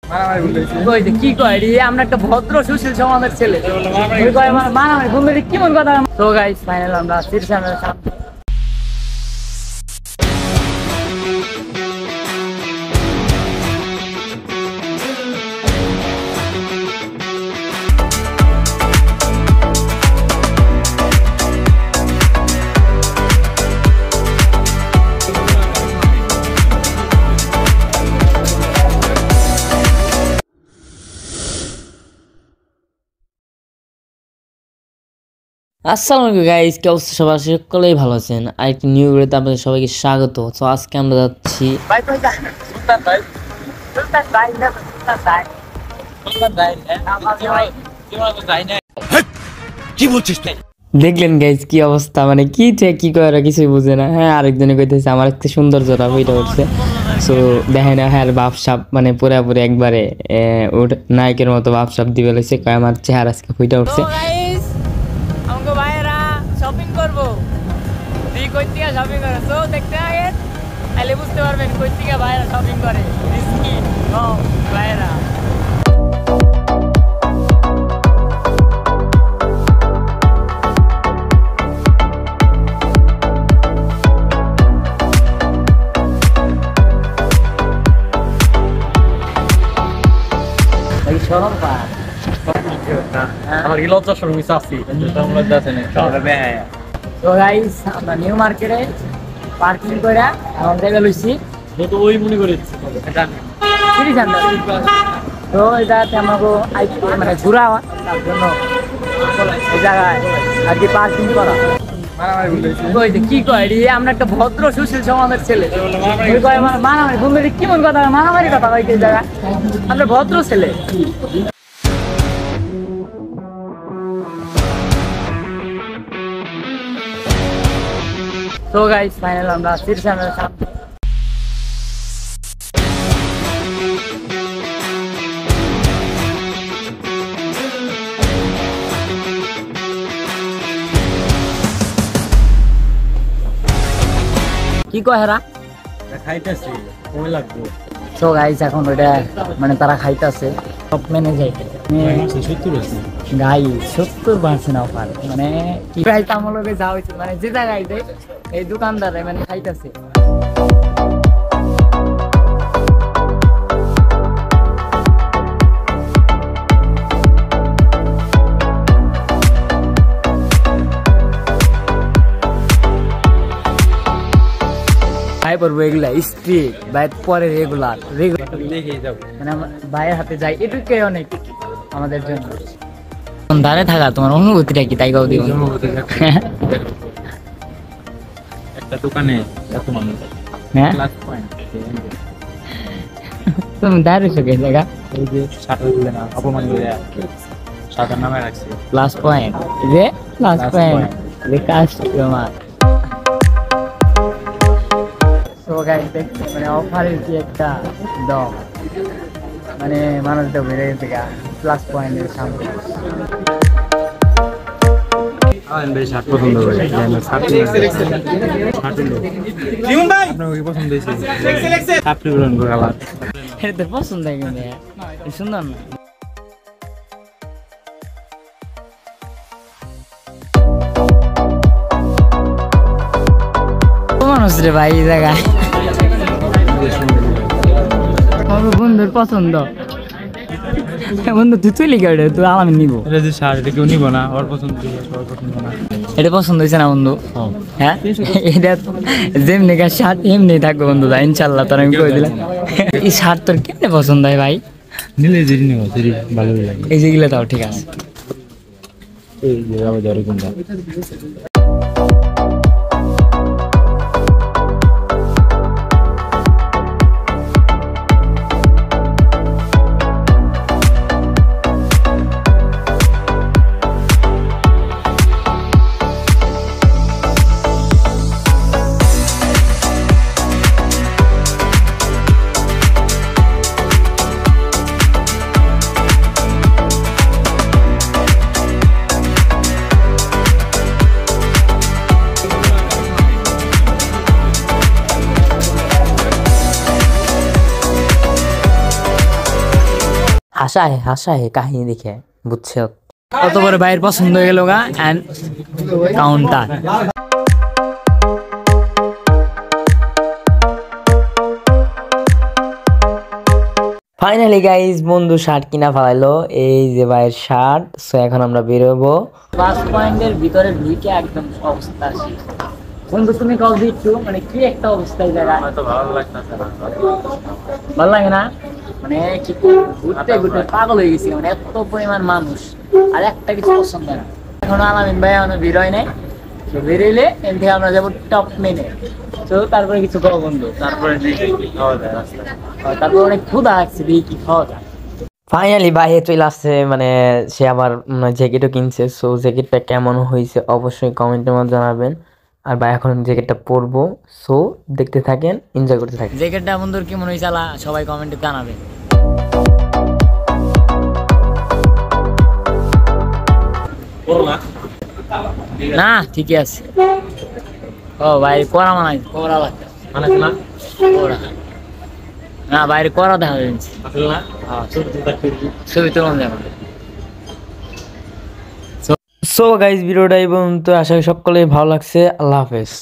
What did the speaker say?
কি কয় আমরা একটা ভদ্র সুশীল সমাজের ছেলে মারামারি বন্ধু কি মন কথা। তো গাইস ফাইনাল আমরা শীর্ষে আসসালামু আলাইকুম গাইস, কি অবস্থা? সবার সকলেই ভালো আছেন। আরেকটি নিউ ভিডিওতে আপনাদের সবাইকে স্বাগত। তো আজকে আমরা যাচ্ছি দেখলেন গাইস কি অবস্থা, মানে কি ঠিক কি করে কিছুই বুঝে না। হ্যাঁ, আরেকজনে কইতেছে আমার একটা সুন্দর জোড়া ওইটা উঠছে। সো দেখেন না, হ্যাঁ বাপসাপ মানে পুরাপুরি একবারে নায়কের মতো বাপসাপ দিবে লইছে। কয় আমার চেহারা আজকে ওইটা উঠছে। শপিং করবো কই থেকে শপিং করে, তো দেখতে আগে তাহলে বুঝতে পারবেন কই থেকে ভাইরা শপিং করে। ভাইরা সরম পা আমার লজ্জা শরম হইছে আসি আমরা যাচ্ছি না সবে। তো গাইস আমরা নিউ মার্কেটে পার্কিং করে এখন জায়গা লইছি, তো ওই মনে করেছি সিটি সেন্টার। তো এটাতে আমাকে মানে ঘুরা তার জন্য এই জায়গায় আর কি পার্কিং করা। কি কয় আমরা একটা ভদ্র সুশীল সমাজের ছেলে মারামারি বন্ধু কি মন কথা মারামারি কথা হয় এই জায়গায় আমরা ভদ্র ছেলে। তো গাইস ফাইনাল আমরা শীর্ষে কি কয় হেরা খাইতেছি কই লাগবে। তো গাইস এখন ওইটা মানে তারা খাইতেছে সব মেনে যাই গাই 70% অফার মানে কি প্রাইস আমলকে যা হইছে মানে যে জায়গায় দেয় এই দোকানদারে মানে খাইতেছে। ভাই পড়বো এগুলা স্ট্রিট ভাই পরে রেগুলার মানে ভাইয়ের হাতে যাই এটুকুই অনেক আমাদের জন্য। দাঁড়িয়ে থাকা তোমার অনুভূতিটা কি তাই গাও দিব একটা দোকানে এত মানুষ। হ্যাঁ তুমি দাঁড়িয়েছো কে জায়গা ওই যে শাটার দিলে না অপমান করে শাটার নামে রাখছে প্লাস পয়েন্ট যে প্লাস পয়েন্ট যে কাস্টমার। তো গাইস দেখতে মানে অফারের কি একটা দম মানে মানুষটা বেড়ে গেছে গা প্লাস পয়েন্টের সামনে। আমি বেশ শার্ট পছন্দ করি, আপনার ওই পছন্দ হয়েছে আপনি গ্রহণ করে আলাদা এটা তো পছন্দ হয় কিন্তু সুন্দর না। মানুষ রে ভাই এই জায়গায় বন্ধুর পছন্দ বন্ধু তুই তুই লিখে তুই আমি নিব এটা যে শার্ট এটা কেউ নিব না, ওর পছন্দ ওর পছন্দ না। এটা পছন্দ হয়েছে না বন্ধু? হ্যাঁ এটা যেমনি শার্ট এমনি থাকবে বন্ধু ভাই ইনশাল্লাহ। তোর আমি কই দিলাম এই শার্ট তোর কেমনে পছন্দ হয় ভাই? নিলে যেটি নেব সেটি ভালো লাগে। এই যেগুলো তাও ঠিক আছে। এই যে যাবো ধরে কোনটা হাসায় কাহিনী দেখে বুঝছো। কত বড় ভাইয়ের পছন্দ হয়ে গেল গা এন্ড কাউন্টার। ফাইনালি গাইজ বন্ধু শার্ট কিনা ফেলাইলো, এই যে ভাইয়ের শার্ট। সো এখন আমরা বেরোবো। 5 পয়েন্টের ভিতরে ঢুকে একদম অবস্থা শেষ। বন্ধু তুমি কল দিচ্ছো মানে কি একটা অবস্থায় জায়গা তো ভালো লাগতেছে না। ভালো লাগে না মানে কি ঘুরতে ঘুরতে পাগল হয়ে গেছি, মানে এত পরিমাণ মানুষ আর একটা কিছু পছন্দ না। এখন আলামিন ভাই এখনো বেরোয় নাই, তো বেরোইলে এর থেকে আমরা যাবো টপ মেনে। তো তারপরে কিছু খাবো বন্ধু, তারপরে দেখি কি খাওয়া যায় রাস্তায়। তারপর অনেক ক্ষুধা লাগছে, দেখি কি খাওয়া যায়। ফাইনালি বাইরে চলে আসছে, মানে সে আবার জ্যাকেটও কিনছে। সো জ্যাকেটটা কেমন হয়েছে অবশ্যই কমেন্টের মধ্যে জানাবেন। আর ভাই এখন জ্যাকেটটা পরবো, সো দেখতে থাকেন, এনজয় করতে থাকেন। জ্যাকেটটা বন্ধুর কেমন হয়েছে সবাই কমেন্টে জানাবে। না ঠিকই আছে। ও ভাই করা মানাই করা লাগবে মানে না না বাইরে করা দেখা যাচ্ছে, আসলে না ছবি তুলন যাবে। সো গাইজ ভিডিওটা এই পর্যন্ত, আশা করি সকলেই ভালো লাগছে। আল্লাহ হাফেজ।